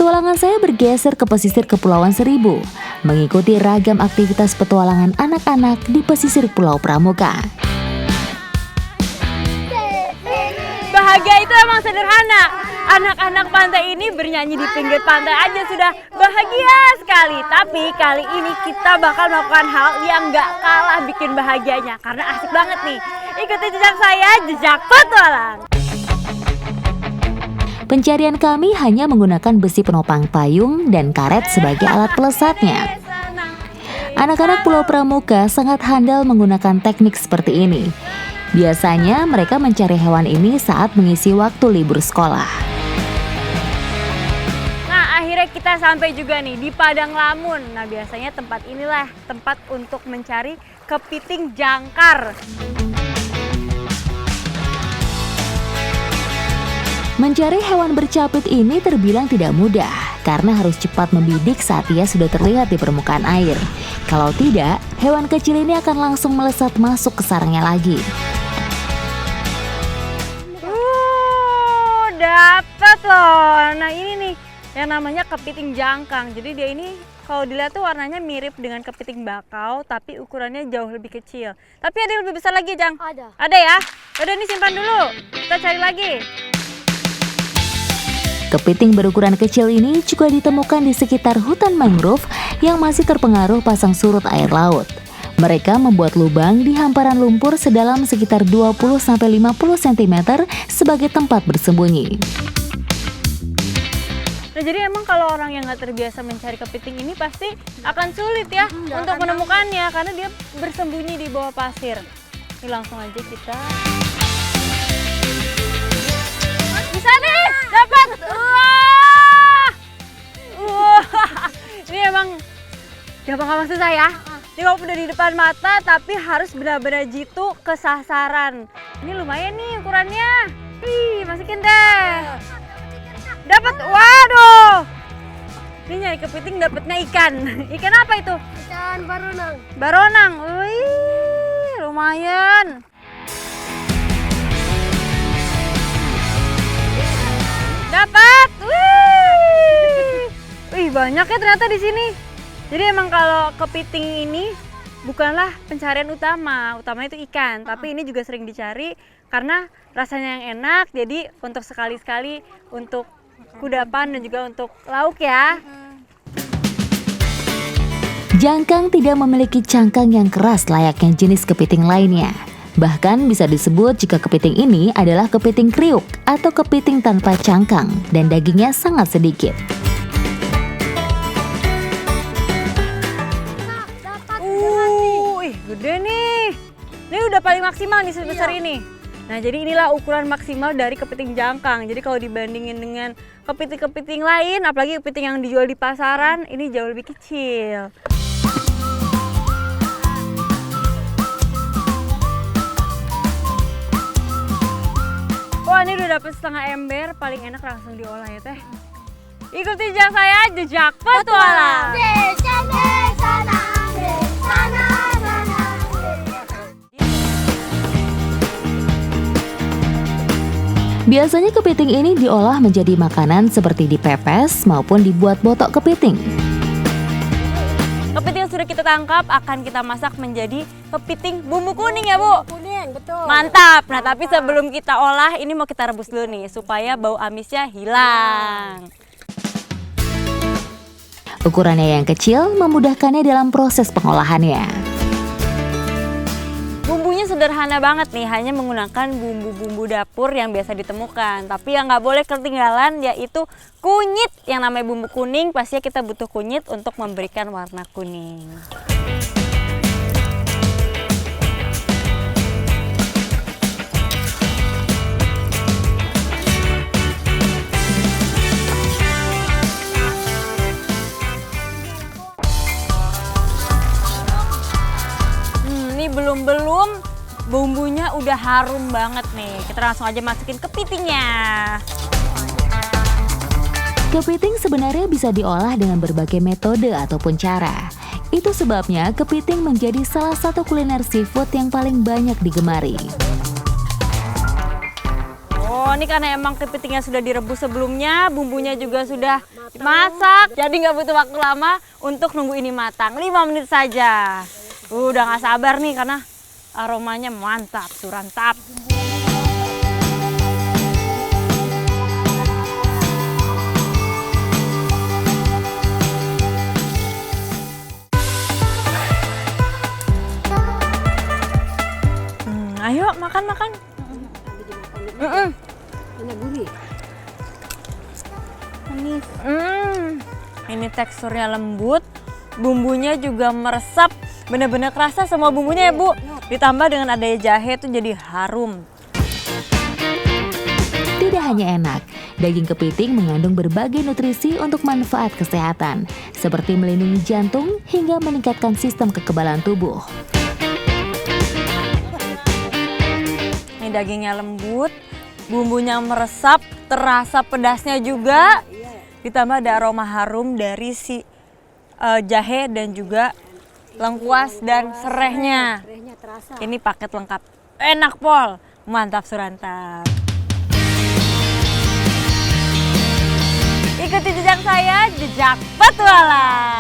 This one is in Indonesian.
Petualangan saya bergeser ke pesisir Kepulauan Seribu, mengikuti ragam aktivitas petualangan anak-anak di pesisir Pulau Pramuka. Bahagia itu emang sederhana. Anak-anak pantai ini bernyanyi di pinggir pantai aja sudah bahagia sekali. Tapi kali ini kita bakal melakukan hal yang gak kalah bikin bahagianya. Karena asik banget nih. Ikuti jejak saya, jejak petualang. Pencarian kami hanya menggunakan besi penopang payung dan karet sebagai alat pelesatnya. Anak-anak Pulau Pramuka sangat handal menggunakan teknik seperti ini. Biasanya mereka mencari hewan ini saat mengisi waktu libur sekolah. Nah, akhirnya kita sampai juga nih di Padang Lamun. Nah, biasanya tempat inilah tempat untuk mencari kepiting jangkar. Mencari hewan bercapit ini terbilang tidak mudah karena harus cepat membidik saat ia sudah terlihat di permukaan air. Kalau tidak, hewan kecil ini akan langsung melesat masuk ke sarangnya lagi. Dapat loh. Nah, ini nih yang namanya kepiting jangkang. Jadi dia ini kalau dilihat tuh warnanya mirip dengan kepiting bakau, tapi ukurannya jauh lebih kecil. Tapi ada yang lebih besar lagi, Jang? Ada. Ada ya? Udah, ini simpan dulu. Kita cari lagi. Kepiting berukuran kecil ini juga ditemukan di sekitar hutan mangrove yang masih terpengaruh pasang surut air laut. Mereka membuat lubang di hamparan lumpur sedalam sekitar 20-50 cm sebagai tempat bersembunyi. Nah, jadi emang kalau orang yang nggak terbiasa mencari kepiting ini pasti akan sulit ya untuk menemukannya karena dia bersembunyi di bawah pasir. Ini langsung aja kita. Bisa nih, dapat. Wah, ini emang gampang susah ya. Ini walaupun udah di depan mata, tapi harus benar-benar jitu ke sasaran. Ini lumayan nih ukurannya. Wih, masukin deh. Dapat, waduh. Ini nyari kepiting dapatnya ikan. Ikan apa itu? Ikan baronang. Baronang. Wih, lumayan. Dapat. Wih, banyak ya ternyata di sini. Jadi emang kalau kepiting ini bukanlah pencarian utamanya itu ikan, tapi ini juga sering dicari karena rasanya yang enak. Jadi untuk sekali-sekali untuk kudapan dan juga untuk lauk ya. Jangkang tidak memiliki cangkang yang keras layaknya jenis kepiting lainnya. Bahkan bisa disebut jika kepiting ini adalah kepiting kriuk atau kepiting tanpa cangkang dan dagingnya sangat sedikit. Gede nih. Ini udah paling maksimal nih sebesar ini. Nah, jadi inilah ukuran maksimal dari kepiting jangkang. Jadi kalau dibandingin dengan kepiting-kepiting lain, apalagi kepiting yang dijual di pasaran, ini jauh lebih kecil. Wah, ini udah dapet setengah ember, paling enak langsung diolah ya teh. Ikuti jejak saya, jejak petualang. Biasanya kepiting ini diolah menjadi makanan seperti dipepes maupun dibuat botok kepiting. Kepiting yang sudah kita tangkap akan kita masak menjadi kepiting bumbu kuning ya, Bu? Kuning, betul. Mantap. Nah, tapi sebelum kita olah, ini mau kita rebus dulu nih supaya bau amisnya hilang. Ukurannya yang kecil memudahkannya dalam proses pengolahannya. Bumbunya sederhana banget nih, hanya menggunakan bumbu-bumbu dapur yang biasa ditemukan. Tapi yang nggak boleh ketinggalan yaitu kunyit. Yang namanya bumbu kuning, pastinya kita butuh kunyit untuk memberikan warna kuning. Ini belum bumbunya udah harum banget nih. Kita langsung aja masukin kepitingnya. Kepiting sebenarnya bisa diolah dengan berbagai metode ataupun cara. Itu sebabnya kepiting menjadi salah satu kuliner seafood yang paling banyak digemari. Oh, ini karena emang kepitingnya sudah direbus sebelumnya, bumbunya juga sudah masak, jadi nggak butuh waktu lama untuk nunggu ini matang. 5 menit saja. Udah nggak sabar nih karena aromanya mantap, surantap. Ayo makan. Ini gurih. Manis. Ini teksturnya lembut, bumbunya juga meresap, bener-bener kerasa semua bumbunya ya Bu. Ditambah dengan adanya jahe itu jadi harum. Tidak hanya enak, daging kepiting mengandung berbagai nutrisi untuk manfaat kesehatan, seperti melindungi jantung hingga meningkatkan sistem kekebalan tubuh. Ini dagingnya lembut, bumbunya meresap, terasa pedasnya juga. Ditambah ada aroma harum dari si jahe dan juga lengkuas dan serehnya. Serehnya terasa. Ini paket lengkap. Enak pol, mantap surantap. Ikuti jejak saya, jejak petualang.